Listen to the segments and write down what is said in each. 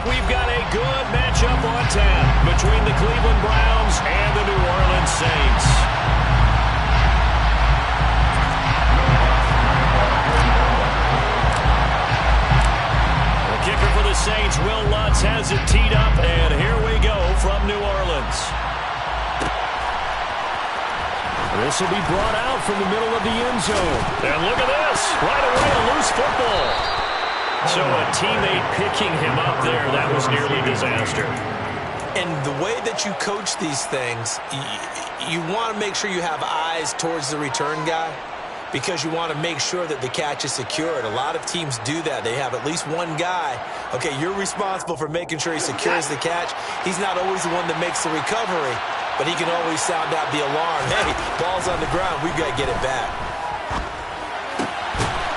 We've got a good matchup on tap between the Cleveland Browns and the New Orleans Saints. The kicker for the Saints, Will Lutz, has it teed up, and here we go from New Orleans. This will be brought out from the middle of the end zone. And look at this. Right away, a loose football. So a teammate picking him up there, that was nearly disaster. And the way that you coach these things, you want to make sure you have eyes towards the return guy because you want to make sure that the catch is secured. A lot of teams do that. They have at least one guy. Okay, you're responsible for making sure he secures the catch. He's not always the one that makes the recovery, but he can always sound out the alarm. Hey, ball's on the ground. We've got to get it back.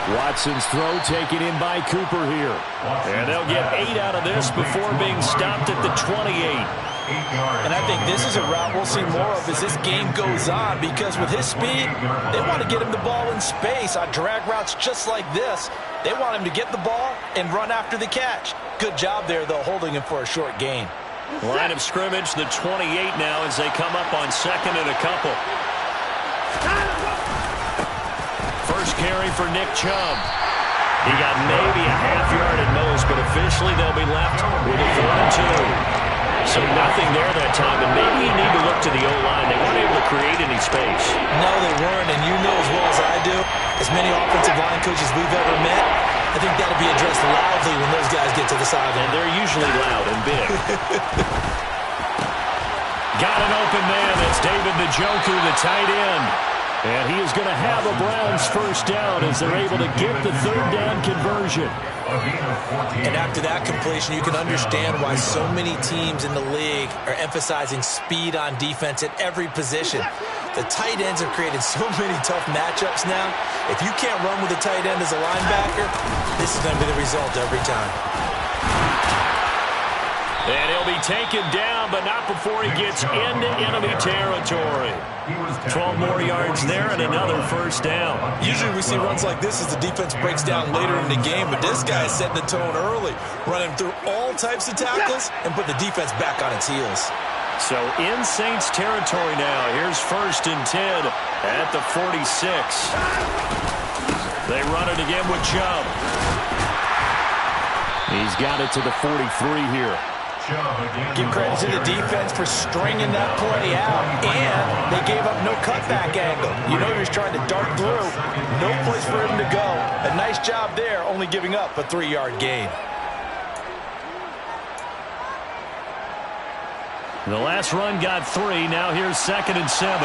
Watson's throw taken in by Cooper here. And they'll get 8 out of this before being stopped at the 28. And I think this is a route we'll see more of as this game goes on because with his speed, they want to get him the ball in space on drag routes just like this. They want him to get the ball and run after the catch. Good job there, though, holding him for a short gain. Line of scrimmage, the 28 now as they come up on second and a couple. First carry for Nick Chubb. He got maybe a half yard at most, but officially they'll be left with a 4 and 2. So nothing there that time, and maybe you need to look to the O-line. They weren't able to create any space. No, they weren't, and you know as well as I do, as many offensive line coaches we've ever met, I think that'll be addressed loudly when those guys get to the sideline. And they're usually loud and big. Got an open man. That's David Njoku, the tight end. And he is going to have a Browns first down as they're able to get the third down conversion. And after that completion, you can understand why so many teams in the league are emphasizing speed on defense at every position. The tight ends have created so many tough matchups now. If you can't run with a tight end as a linebacker, this is going to be the result every time. And he'll be taken down, but not before he gets into enemy territory. 12 more yards there and another first down. Usually we see runs like this as the defense breaks down later in the game, but this guy is setting the tone early, running through all types of tackles and put the defense back on its heels. So in Saints territory now. Here's 1st and 10 at the 46. They run it again with Chubb. He's got it to the 43 here. Give credit to the defense for stringing that play out, and they gave up no cutback angle. You know he was trying to dart through. No place for him to go. A nice job there, only giving up a 3-yard gain. The last run got 3. Now here's 2nd and 7.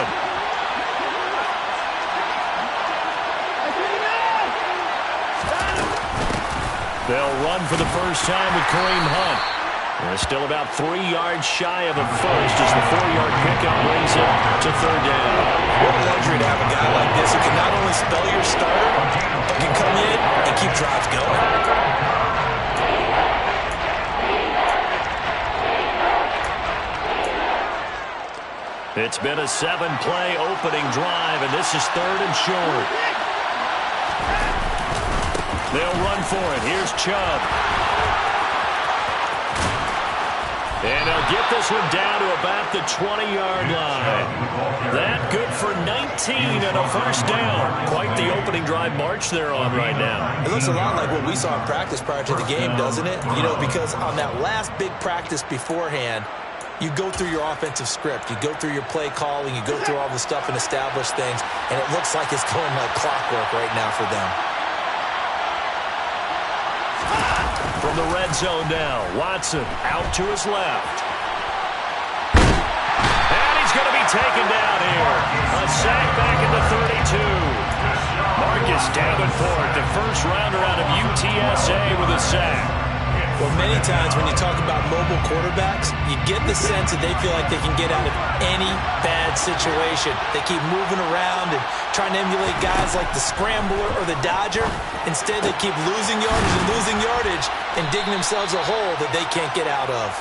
They'll run for the first time with Kareem Hunt. They're still about 3 yards shy of a first as the 4-yard pickup brings it to third down. What a luxury to have a guy like this who can not only spell your starter, but can come in and keep drives going. It's been a 7-play opening drive, and this is 3rd and short. They'll run for it. Here's Chubb. And they'll get this one down to about the 20-yard line. That good for 19 and a first down. Quite the opening drive march they're on right now. It looks a lot like what we saw in practice prior to the game, doesn't it? You know, because on that last big practice beforehand, you go through your offensive script. You go through your play calling. You go through all the stuff and establish things. And it looks like it's going like clockwork right now for them. From the red zone now, Watson out to his left. And he's going to be taken down here. A sack back at the 32. Marcus Davenport, the first rounder out of UTSA with a sack. Well, many times when you talk about mobile quarterbacks, you get the sense that they feel like they can get out of any bad situation. They keep moving around and trying to emulate guys like the Scrambler or the Dodger. Instead, they keep losing yardage and digging themselves a hole that they can't get out of.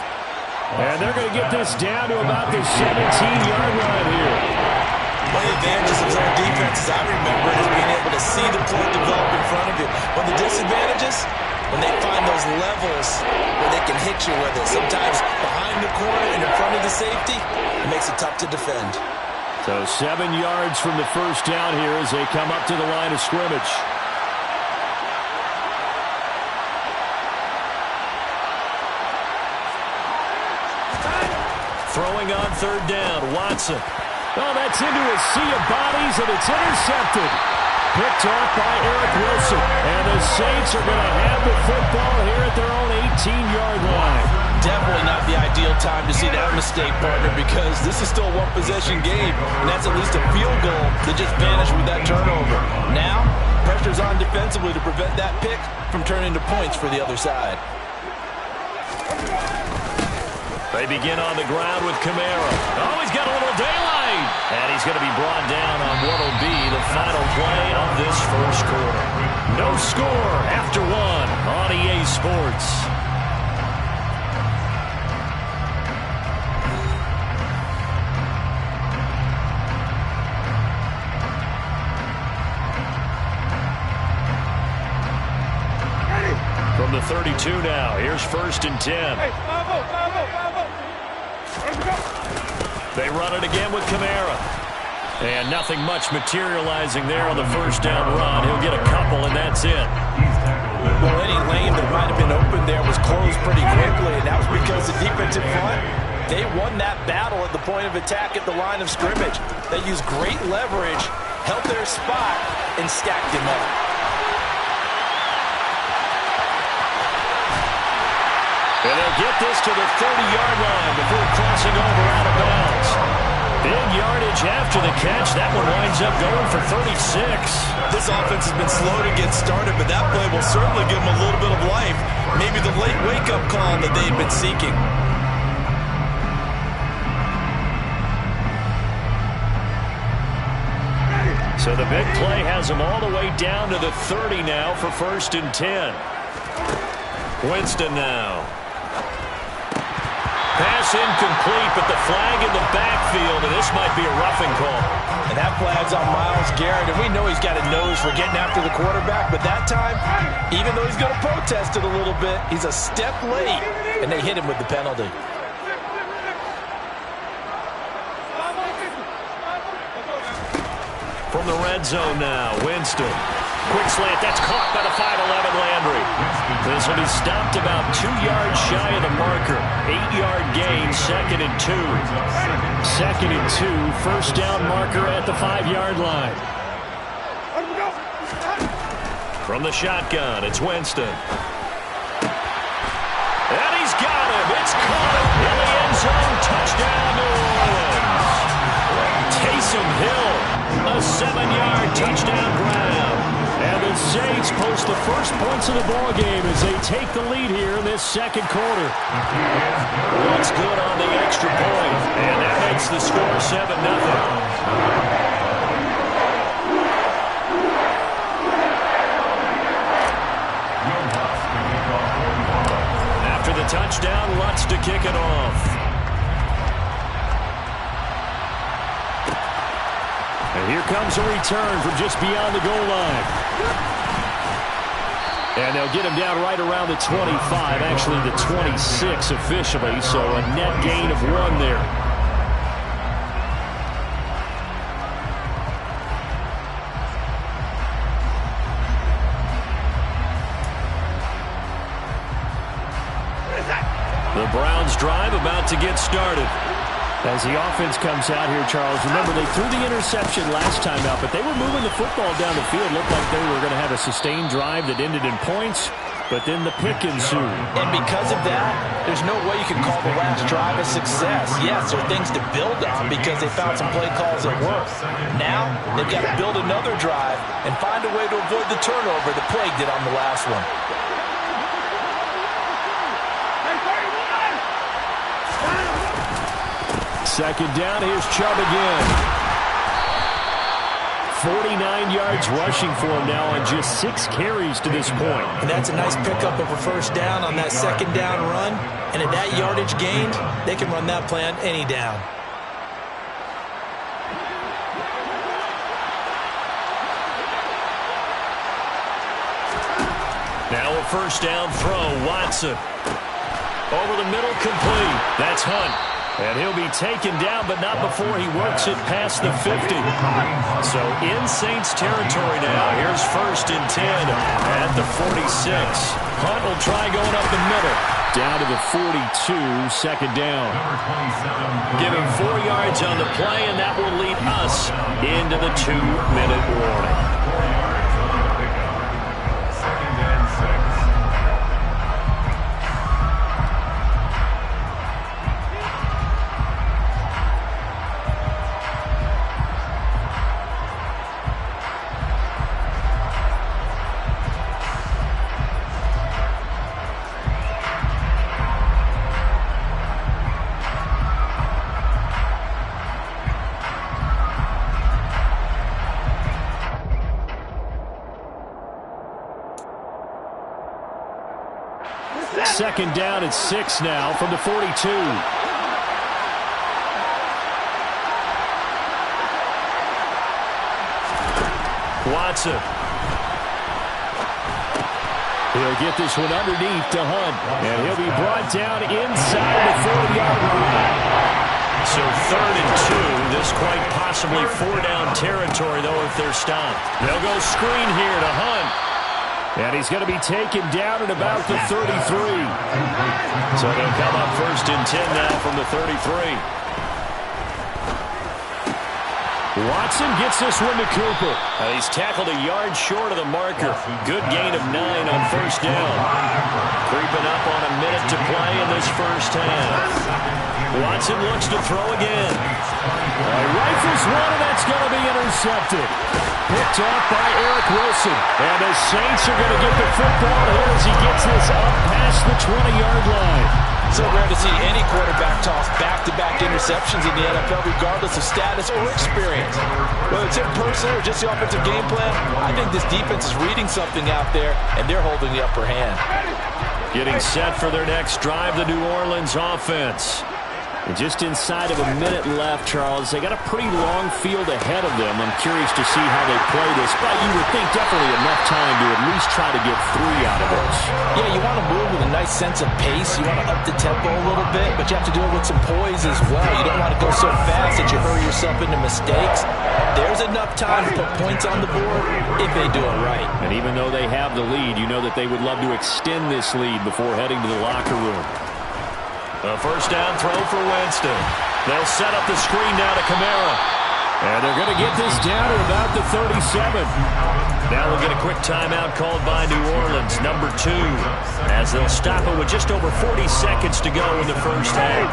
And they're going to get this down to about the 17-yard line here. One of the advantages of zone defense, as I remember, is being able to see the play develop in front of you. One of the disadvantages, when they find those levels where they can hit you with it. Sometimes behind the corner and in front of the safety, it makes it tough to defend. So 7 yards from the first down here as they come up to the line of scrimmage. Throwing on third down, Watson. Oh, that's into a sea of bodies, and it's intercepted. Picked off by Eric Wilson. And the Saints are going to have the football here at their own 18-yard line. Definitely not the ideal time to see that mistake, partner, because this is still a one-possession game, and that's at least a field goal that just vanished with that turnover. Now, pressure's on defensively to prevent that pick from turning to points for the other side. They begin on the ground with Kamara. Oh, he's got a little daylight. And he's going to be brought down on what will be the final play of this first quarter. No score after one on EA Sports. From the 32 now, here's 1st and 10. They run it again with Kamara. And nothing much materializing there on the first down run. He'll get a couple, and that's it. Well, any lane that might have been open there was closed pretty quickly, and that was because the defensive front, they won that battle at the point of attack at the line of scrimmage. They used great leverage, held their spot, and stacked him up. And they'll get this to the 30-yard line before crossing over out of bounds. Big yardage after the catch. That one winds up going for 36. This offense has been slow to get started, but that play will certainly give them a little bit of life. Maybe the late wake-up call that they've been seeking. So the big play has them all the way down to the 30 now for 1st and 10. Winston now. Pass incomplete, but the flag in the backfield, and this might be a roughing call. And that flag's on Myles Garrett, and we know he's got a nose for getting after the quarterback, but that time, even though he's going to protest it a little bit, he's a step late, and they hit him with the penalty. From the red zone now, Winston. Quick slant, that's caught by the 5'11" Landry. This will be stopped about 2 yards shy of the marker. 8-yard gain, 2nd and 2. 2nd and 2, first down marker at the 5-yard line. From the shotgun, it's Winston. And he's got him. It's caught in the end zone. Touchdown, New Orleans. Taysom Hill, a 7-yard touchdown grab. And the Saints post the first points of the ball game as they take the lead here in this second quarter. Looks good on the extra point, and that makes the score 7-0. After the touchdown, Lutz to kick it off. And here comes a return from just beyond the goal line. And they'll get him down right around the 25, actually the 26 officially, so a net gain of 1 there. The Browns drive about to get started. As the offense comes out here, Charles, remember they threw the interception last time out, but they were moving the football down the field. Looked like they were going to have a sustained drive that ended in points, but then the pick ensued. And because of that, there's no way you can call the last drive a success. Yes, there are things to build on because they found some play calls that work. Now, they've got to build another drive and find a way to avoid the turnover that plagued it on the last one. Second down, here's Chubb again. 49 yards rushing for him now on just 6 carries to this point. And that's a nice pickup of a first down on that second down run. And at that yardage gained, they can run that play on any down. Now a first down throw. Watson. Over the middle, complete. That's Hunt. And he'll be taken down, but not before he works it past the 50. So in Saints territory now. Here's 1st and 10 at the 46. Hunt will try going up the middle. Down to the 42, 2nd down. Give him 4 yards on the play, and that will lead us into the 2-minute warning. Second down at 6 now from the 42. Watson. He'll get this one underneath to Hunt. And he'll be brought down inside the 40-yard line. So 3rd and 2. This quite possibly 4-down territory, though, if they're stopped. They'll go screen here to Hunt. And he's going to be taken down at about the 33. So they'll come up 1st and 10 now from the 33. Watson gets this one to Cooper. He's tackled a yard short of the marker. Good gain of 9 on 1st down. Creeping up on a minute to play in this first half. Watson looks to throw again. Rifles one, and that's going to be intercepted. Picked off by Eric Wilson. And the Saints are going to get the football here as he gets this up past the 20-yard line. So rare to see any quarterback toss back-to-back interceptions in the NFL, regardless of status or experience. Whether it's in person or just the offensive game plan, I think this defense is reading something out there, and they're holding the upper hand. Getting set for their next drive, the New Orleans offense. And just inside of a minute left, Charles. They got a pretty long field ahead of them. I'm curious to see how they play this, but you would think definitely enough time to at least try to get 3 out of this. Yeah, you want to move with a nice sense of pace. You want to up the tempo a little bit, but you have to do it with some poise as well. You don't want to go so fast that you hurry yourself into mistakes. There's enough time to put points on the board if they do it right. And even though they have the lead, you know that they would love to extend this lead before heading to the locker room. A first down throw for Winston. They'll set up the screen now to Kamara. And they're going to get this down to about the 37. Now we'll get a quick timeout called by New Orleans, number 2, as they'll stop it with just over 40 seconds to go in the first half.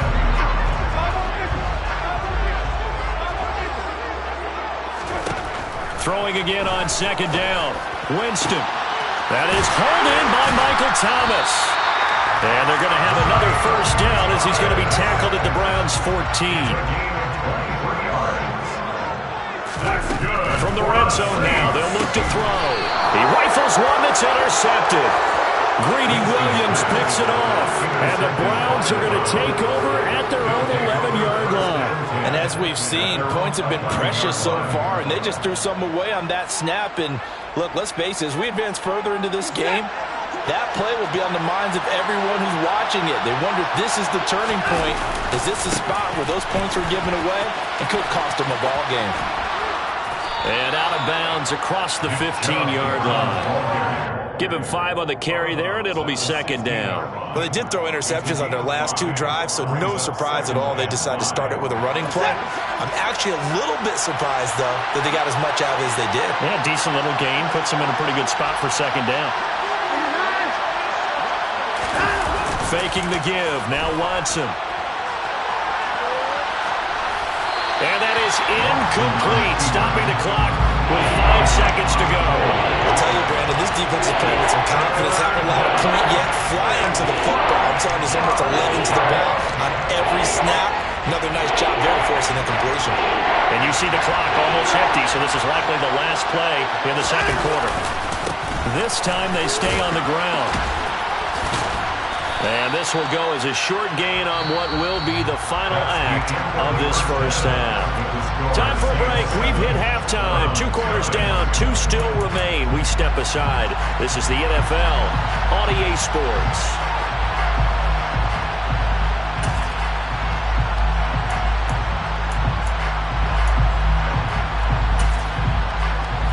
Throwing again on 2nd down. Winston. That is hauled in by Michael Thomas. And they're going to have another first down as he's going to be tackled at the Browns' 14. From the red zone now, they'll look to throw. He rifles one that's intercepted. Greedy Williams picks it off. And the Browns are going to take over at their own 11-yard line. And as we've seen, points have been precious so far, and they just threw some away on that snap. And look, let's face it, as we advance further into this game, that play will be on the minds of everyone who's watching it. They wonder if this is the turning point. Is this the spot where those points were given away and could cost them a ball game? And out of bounds across the 15-yard line. Give him 5 on the carry there, and it'll be 2nd down. Well, they did throw interceptions on their last 2 drives, so no surprise at all they decided to start it with a running play. I'm actually a little bit surprised, though, that they got as much out of it as they did. Yeah, decent little gain. Puts them in a pretty good spot for 2nd down. Faking the give. Now Watson. And that is incomplete. Stopping the clock with 5 seconds to go. I'll tell you, Brandon, this defense is playing with some confidence. Haven't allowed a point yet. Flying to the football. I'm telling you, almost 11 to the ball on every snap. Another nice job there forcing a completion. And you see the clock almost empty, so this is likely the last play in the 2nd quarter. This time they stay on the ground. And this will go as a short gain on what will be the final act of this first half. Time for a break. We've hit halftime. 2 quarters down, 2 still remain. We step aside. This is the NFL on EA Sports.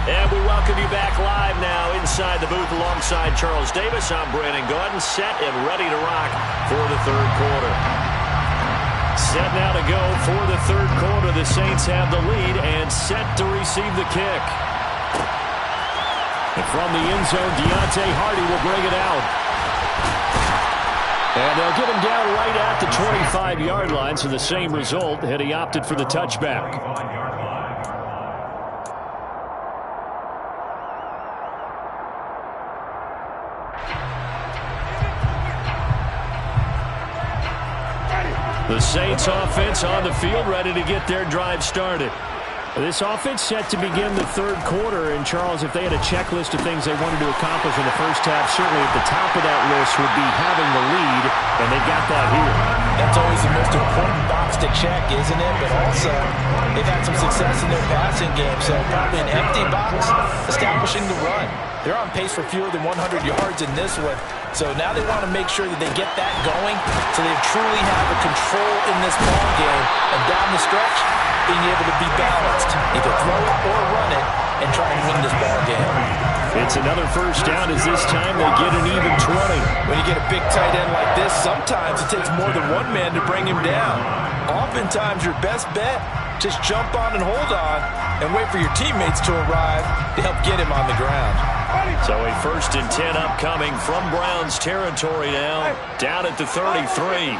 And we welcome you back live now inside the booth alongside Charles Davis. I'm Brandon Gaudin, set and ready to rock for the third quarter. Set now to go for the third quarter. The Saints have the lead and set to receive the kick. And from the end zone, Deontay Hardy will bring it out. And they'll get him down right at the 25-yard line, so the same result had he opted for the touchback. The Saints offense on the field, ready to get their drive started. This offense set to begin the third quarter. And, Charles, if they had a checklist of things they wanted to accomplish in the first half, certainly at the top of that list would be having the lead, and they got that here. That's always the most important box to check, isn't it? But also, they've had some success in their passing game, so probably an empty box establishing the run. They're on pace for fewer than 100 yards in this one. So now they want to make sure that they get that going so they truly have a control in this ball game. And down the stretch, being able to be balanced, either throw it or run it, and try and win this ball game. It's another first down as this time they get an even 20. When you get a big tight end like this, sometimes it takes more than one man to bring him down. Oftentimes your best bet, just jump on and hold on and wait for your teammates to arrive to help get him on the ground. So a 1st and 10 upcoming from Browns territory now, down at the 33.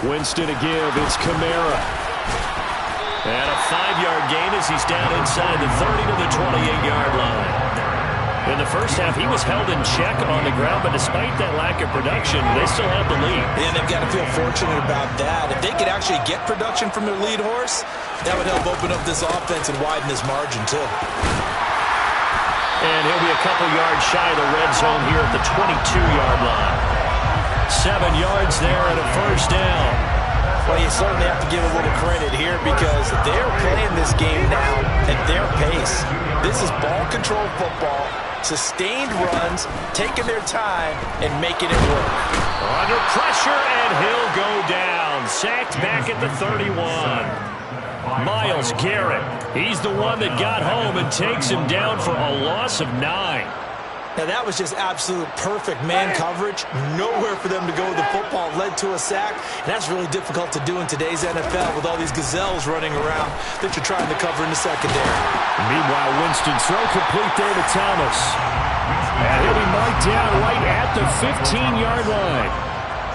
Winston to give, it's Kamara. And a 5-yard gain as he's down inside the 30 to the 28-yard line. In the first half, he was held in check on the ground, but despite that lack of production, they still have the lead. And they've got to feel fortunate about that. If they could actually get production from their lead horse, that would help open up this offense and widen this margin, too. And he'll be a couple yards shy of the red zone here at the 22-yard line. 7 yards there and a first down. Well, you certainly have to give a little credit here because they're playing this game now at their pace. This is ball control football, sustained runs, taking their time, and making it work. Under pressure, and he'll go down. Sacked back at the 31. Myles Garrett, he's the one that got home and takes him down for a loss of 9. Now, that was just absolute perfect man coverage. Nowhere for them to go with the football. Led to a sack. And that's really difficult to do in today's NFL with all these gazelles running around that you're trying to cover in the secondary. Meanwhile, Winston throw complete there to Thomas. And he'll be marked down right at the 15-yard line.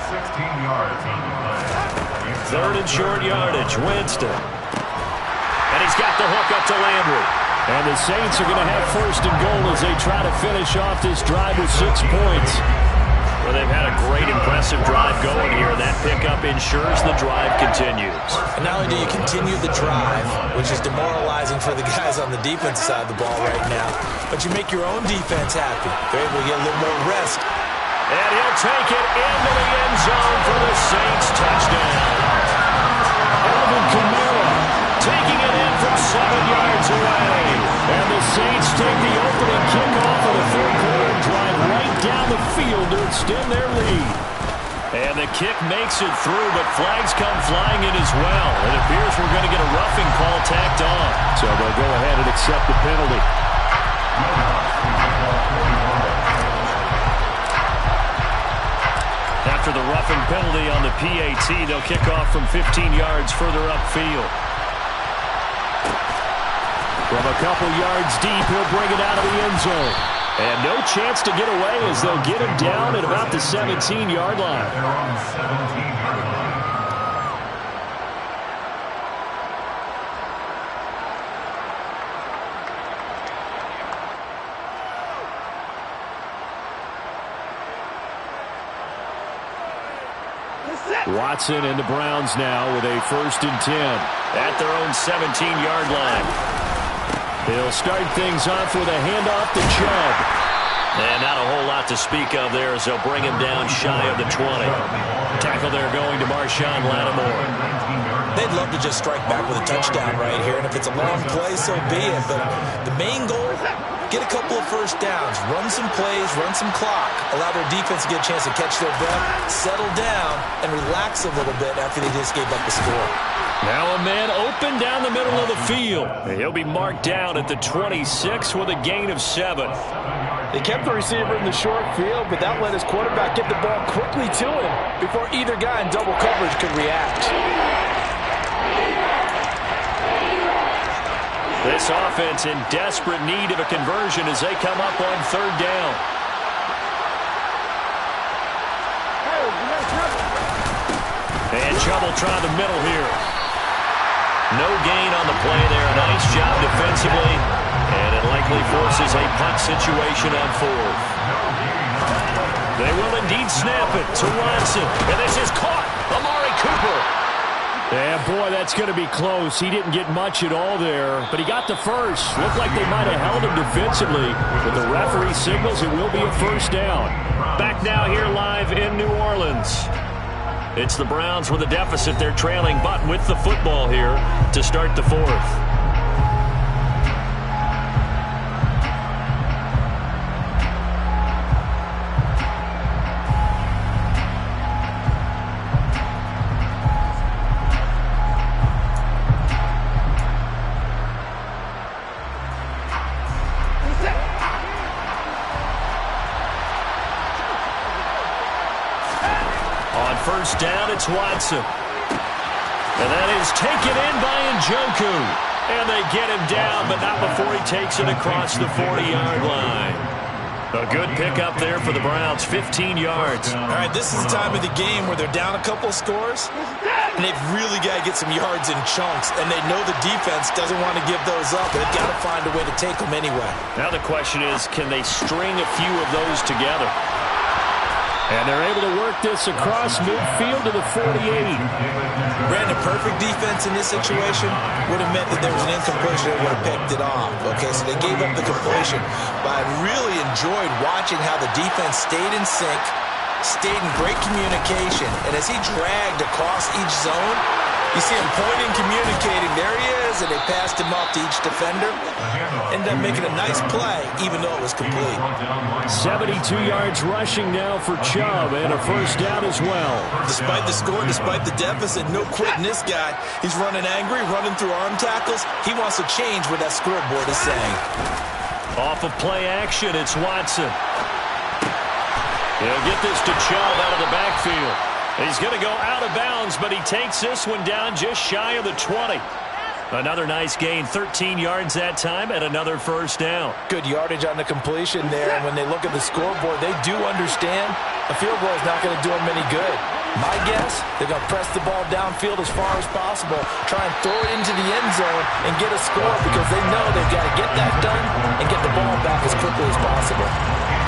16 yards. 3rd and short yardage, Winston. And he's got the hook up to Landry. And the Saints are going to have 1st and goal as they try to finish off this drive with 6 points. Well, they've had a great, impressive drive going here. That pickup ensures the drive continues. And not only do you continue the drive, which is demoralizing for the guys on the defensive side of the ball right now, but you make your own defense happy. They're able to get a little more rest. And he'll take it into the end zone for the Saints touchdown. Alvin Kamara taking it in from 7 yards away. And the Saints take the opening kickoff of the third quarter and drive right down the field to extend their lead. And the kick makes it through, but flags come flying in as well. It appears we're going to get a roughing call tacked on. So they'll go ahead and accept the penalty. After the roughing penalty on the PAT, they'll kick off from 15 yards further upfield. From a couple yards deep, he'll bring it out of the end zone. And no chance to get away as they'll get him down at about the 17-yard line. They're on the 17-yard line. Watson and the Browns now with a 1st and 10 at their own 17-yard line. They'll start things off with a handoff to Chubb. And not a whole lot to speak of there as they'll bring him down shy of the 20. Tackle there going to Marshawn Lattimore. They'd love to just strike back with a touchdown right here, and if it's a long play, so be it. But the main goal, get a couple of first downs, run some plays, run some clock, allow their defense to get a chance to catch their breath, settle down, and relax a little bit after they just gave up the score. Now a man open down the middle of the field. He'll be marked down at the 26 with a gain of 7. They kept the receiver in the short field, but that let his quarterback get the ball quickly to him before either guy in double coverage could react. This offense in desperate need of a conversion as they come up on 3rd down. And Chubb will try the middle here. No gain on the play there. Nice job defensively. And it likely forces a punt situation on 4th. They will indeed snap it to Watson. And this is caught. Amari Cooper. Yeah, boy, that's going to be close. He didn't get much at all there, but he got the first. Looked like they might have held him defensively, but the referee signals it will be a first down. Back now here live in New Orleans. It's the Browns with a deficit. They're trailing, but with the football here to start the 4th. First down, it's Watson. And that is taken in by Njoku. And they get him down, but not before he takes it across the 40-yard line. A good pickup there for the Browns, 15 yards. All right, this is the time of the game where they're down a couple of scores, and they've really got to get some yards in chunks, and they know the defense doesn't want to give those up, but they've got to find a way to take them anyway. Now the question is, can they string a few of those together? And they're able to work this across midfield to the 48. Brandon, perfect defense in this situation would have meant that there was an incompletion that would have picked it off. Okay, so they gave up the completion. But I really enjoyed watching how the defense stayed in sync, stayed in great communication. And as he dragged across each zone, you see him pointing, communicating. There he is, and they passed him off to each defender. Ended up making a nice play, even though it was complete. 72 yards rushing now for Chubb, and a first down as well. Despite the score, despite the deficit, no quitting this guy. He's running angry, running through arm tackles. He wants to change what that scoreboard is saying. Off of play action, it's Watson. He'll get this to Chubb out of the backfield. He's going to go out of bounds, but he takes this one down just shy of the 20. Another nice gain, 13 yards that time, and another first down. Good yardage on the completion there, and when they look at the scoreboard, they do understand a field goal is not going to do them any good. My guess, they're going to press the ball downfield as far as possible, try and throw it into the end zone and get a score because they know they've got to get that done and get the ball back as quickly as possible.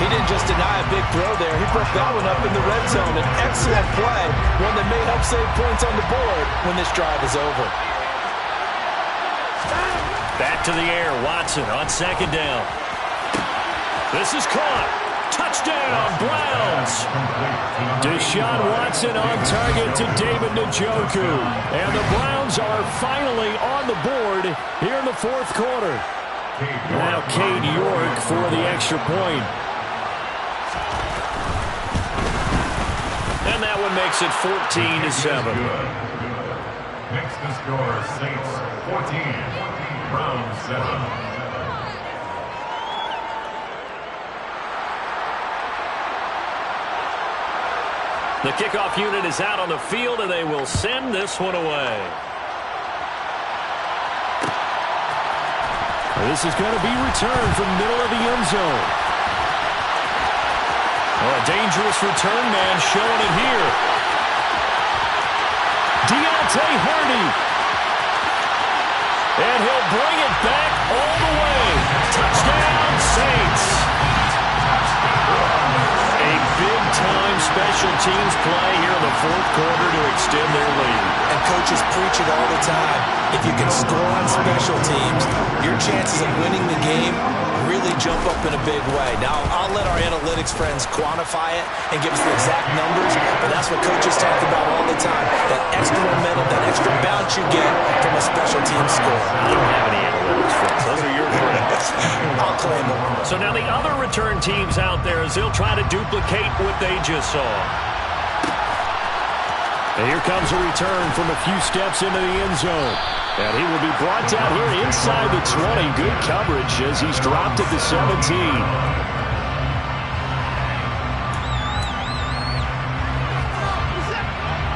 He didn't just deny a big throw there. He broke that one up in the red zone. An excellent play, one that may help save points on the board when this drive is over. Back to the air, Watson on 2nd down. This is caught. Touchdown, Browns. Deshaun Watson on target to David Njoku. And the Browns are finally on the board here in the 4th quarter. Now Cade York for the extra point. And that one makes it 14-7. Makes the score Saints 14. Browns 7. The kickoff unit is out on the field, and they will send this one away. This is going to be returned from the middle of the end zone. Oh, a dangerous return man showing it here. Deontay Hardy. And he'll bring it back all the way. Touchdown, Saints. A big-time special teams play here in the 4th quarter to extend their lead. And coaches preach it all the time. If you can score on special teams, your chances of winning the game really jump up in a big way. Now, I'll let our analytics friends quantify it and give us the exact numbers, but that's what coaches talk about all the time, that extra momentum, that extra bounce you get from a special team score. I don't have any analytics friends. Those are your friends. I'll claim them. So now the other return teams out there as they'll try to duplicate what they just saw. And here comes a return from a few steps into the end zone. And he will be brought down here inside the 20. Good coverage as he's dropped at the 17.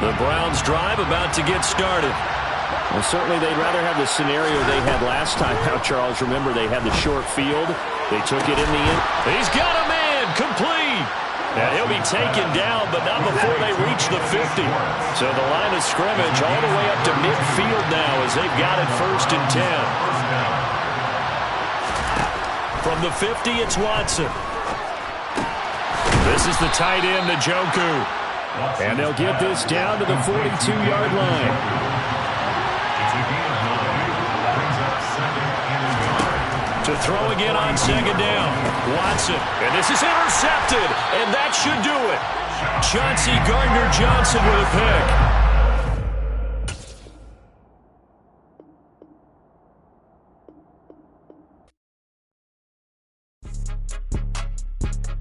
The Browns drive about to get started. Well, certainly they'd rather have the scenario they had last time out, Charles. Remember, they had the short field. They took it in the end. He's got a man complete. And he'll be taken down, but not before they reach the 50. So the line of scrimmage all the way up to midfield now as they've got it 1st and 10. From the 50, it's Watson. This is the tight end, Njoku. And they'll get this down to the 42-yard line. To throw again on 2nd down. Watson. And this is intercepted. And that should do it. Chauncey Gardner-Johnson with a pick.